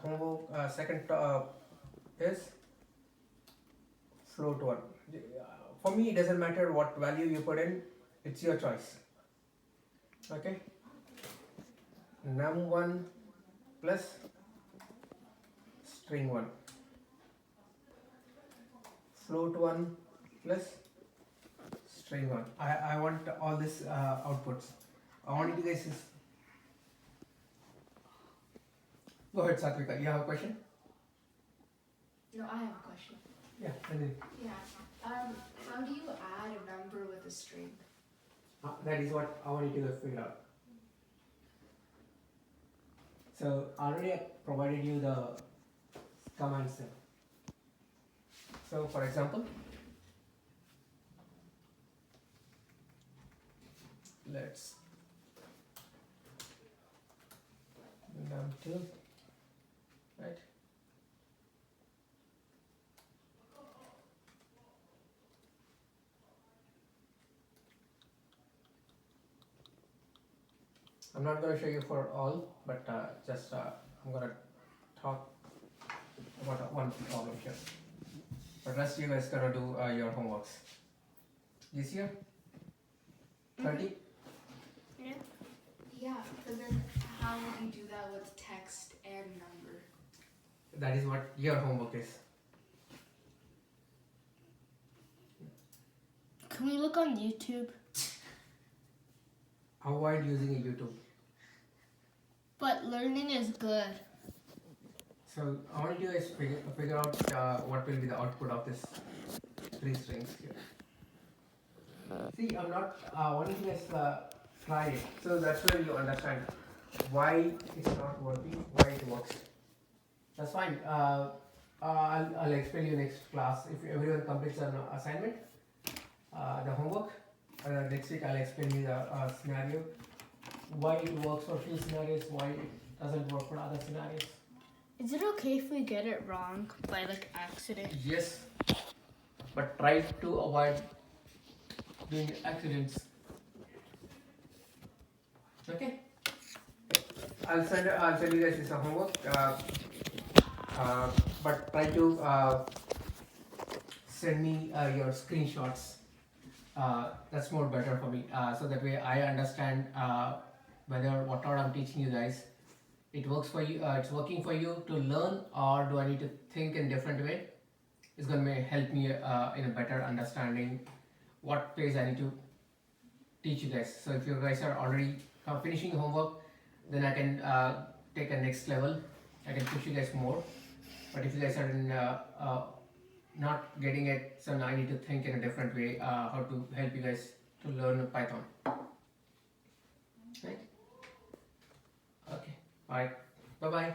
homework second is float one. For me, it doesn't matter what value you put in; it's your choice. Okay. Num1 plus string 1, float 1 plus string 1. I want all this outputs. I want you guys to go ahead, Satvika. You have a question? No, I have a question. Yeah, and then How do you add a number with a string? that is what I want you to figure out. So already I provided you the command set. So for example, let's num2, right? I'm not going to show you for all, but just I'm going to talk about one problem here. But rest you guys going to do your homeworks. You see here? 30? Yeah. Yeah, but then how would you do that with text and number? That is what your homework is. Can we look on YouTube? Avoid using a YouTube. But learning is good. So I want you guys to figure out what will be the output of this 3 strings here. See, I'm not wanting you guys try it. So that's where you understand why it's not working, why it works. That's fine. I'll explain you next class. If everyone completes an assignment, the homework, next week I'll explain you the scenario, why it works for few scenarios, why it doesn't work for other scenarios. Is it okay if we get it wrong by like accident? Yes, but try to avoid doing accidents. Okay. I'll send you guys this homework. But try to send me your screenshots. That's more better for me. So that way I understand whether what I'm teaching you guys, it works for you. It's working for you to learn, or do I need to think in different way? It's going to help me in a better understanding what phase I need to teach you guys. So if you guys are already finishing homework, then I can take a next level. I can push you guys more. But if you guys are in, not getting it, so now I need to think in a different way how to help you guys to learn Python. Right? Okay. All right. Bye bye.